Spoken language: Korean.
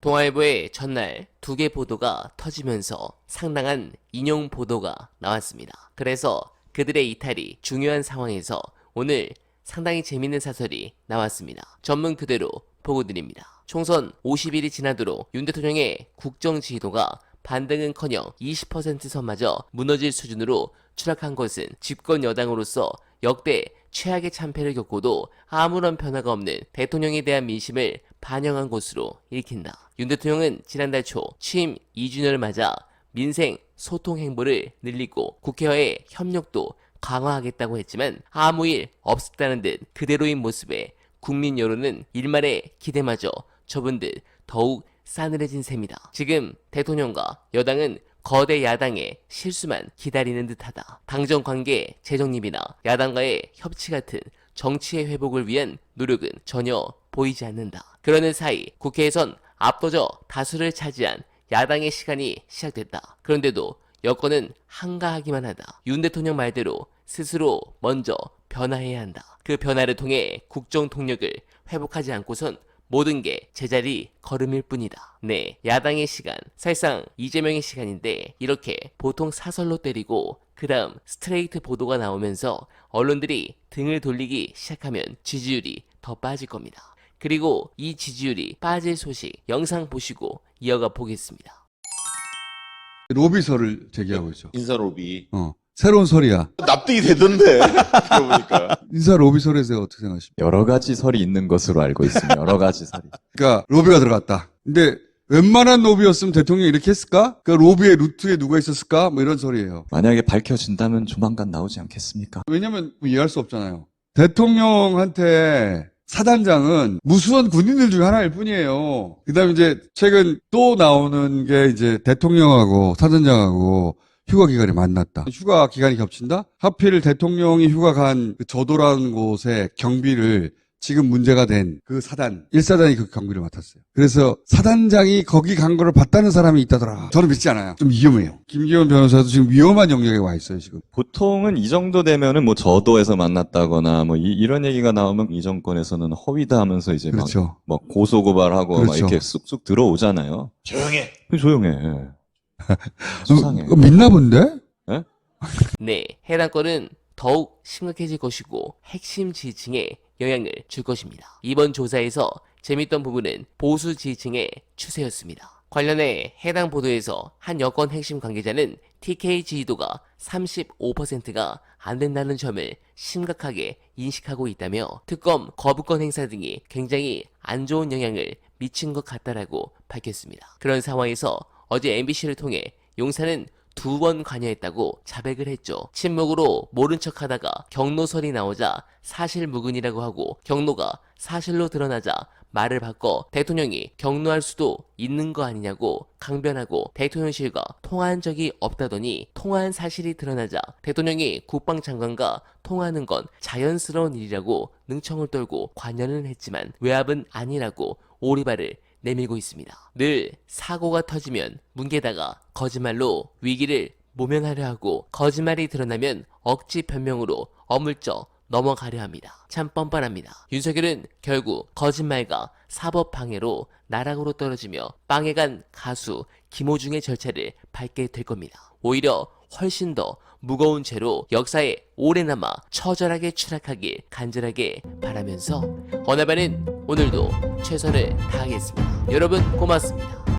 동아일보의 전날 2개 보도가 터지면서 상당한 인용 보도가 나왔습니다. 그래서 그들의 이탈이 중요한 상황에서 오늘 상당히 재밌는 사설이 나왔습니다. 전문 그대로 보고 드립니다. 총선 50일이 지나도록 윤 대통령의 국정 지지도가 반등은커녕 20% 선마저 무너질 수준으로 추락한 것은 집권 여당으로서 역대 최악의 참패를 겪고도 아무런 변화가 없는 대통령에 대한 민심을 반영한 것으로 읽힌다. 윤 대통령은 지난달 초 취임 2주년을 맞아 민생 소통 행보를 늘리고 국회와의 협력도 강화하겠다고 했지만 아무 일 없었다는 듯 그대로인 모습에 국민 여론은 일말의 기대마저 접은 듯 더욱 싸늘해진 셈이다. 지금 대통령과 여당은 거대 야당의 실수만 기다리는 듯하다. 당정 관계 재정립이나 야당과의 협치 같은 정치의 회복을 위한 노력은 전혀 보이지 않는다. 그러는 사이 국회에선 압도적 다수를 차지한 야당의 시간이 시작됐다. 그런데도 여권은 한가하기만 하다. 윤 대통령 말대로 스스로 먼저 변화해야 한다. 그 변화를 통해 국정 동력을 회복하지 않고선 모든 게 제자리 걸음일 뿐이다. 네, 야당의 시간, 사실상 이재명의 시간인데 이렇게 보통 사설로 때리고 그 다음 스트레이트 보도가 나오면서 언론들이 등을 돌리기 시작하면 지지율이 더 빠질 겁니다. 그리고 이 지지율이 빠질 소식 영상 보시고 이어가 보겠습니다. 로비설을 제기하고 있죠. 인사 로비. 새로운 설이야. 납득이 되던데. 들어보니까. 인사 로비설에 대해서 어떻게 생각하십니까? 여러 가지 설이 있는 것으로 알고 있습니다. 여러 가지 설이. 그러니까 로비가 들어갔다. 근데 웬만한 로비였으면 대통령이 이렇게 했을까? 그 로비의 루트에 누가 있었을까? 뭐 이런 소리예요. 만약에 밝혀진다면 조만간 나오지 않겠습니까? 왜냐면 이해할 수 없잖아요. 대통령한테 사단장은 무수한 군인들 중에 하나일 뿐이에요. 그 다음에 이제 최근 또 나오는 게 이제 대통령하고 사단장하고 휴가 기간이 만났다. 휴가 기간이 겹친다? 하필 대통령이 휴가 간 그 저도라는 곳의 경비를 지금 문제가 된 그 사단, 1사단이 그 경비를 맡았어요. 그래서 사단장이 거기 간 거를 봤다는 사람이 있다더라. 저는 믿지 않아요. 좀 위험해요. 김기현 변호사도 지금 위험한 영역에 와 있어요, 지금. 보통은 이 정도 되면은 뭐 저도에서 만났다거나 뭐 이런 얘기가 나오면 이 정권에서는 허위다 하면서 이제 그렇죠. 막 고소고발하고 막 그렇죠. 이렇게 쑥쑥 들어오잖아요. 조용해. 조용해. 수상해. 믿나 본데? 네, 해당 건은 더욱 심각해질 것이고 핵심 지지층에 영향을 줄 것입니다. 이번 조사에서 재밌던 부분은 보수 지지층의 추세였습니다. 관련해 해당 보도에서 한 여권 핵심 관계자는 TK 지지도가 35%가 안 된다는 점을 심각하게 인식하고 있다며 특검 거부권 행사 등이 굉장히 안 좋은 영향을 미친 것 같다라고 밝혔습니다. 그런 상황에서 어제 MBC를 통해 용산은 2번 관여했다고 자백을 했죠. 침묵으로 모른 척하다가 경로설이 나오자 사실무근이라고 하고 경로가 사실로 드러나자 말을 바꿔 대통령이 경로할 수도 있는 거 아니냐고 강변하고 대통령실과 통화한 적이 없다더니 통화한 사실이 드러나자 대통령이 국방장관과 통화하는 건 자연스러운 일이라고 능청을 떨고 관여는 했지만 외압은 아니라고 오리발을 내밀고 있습니다. 늘 사고가 터지면 뭉개다가 거짓말로 위기를 모면하려 하고 거짓말이 드러나면 억지 변명으로 어물쩍 넘어가려 합니다. 참 뻔뻔합니다. 윤석열은 결국 거짓말과 사법 방해로 나락으로 떨어지며 빵에 간 가수 김호중의 절차를 밟게 될 겁니다. 오히려 훨씬 더 무거운 죄로 역사에 오래 남아 처절하게 추락하길 간절하게 바라면서 어나바는 오늘도 최선을 다하겠습니다. 여러분 고맙습니다.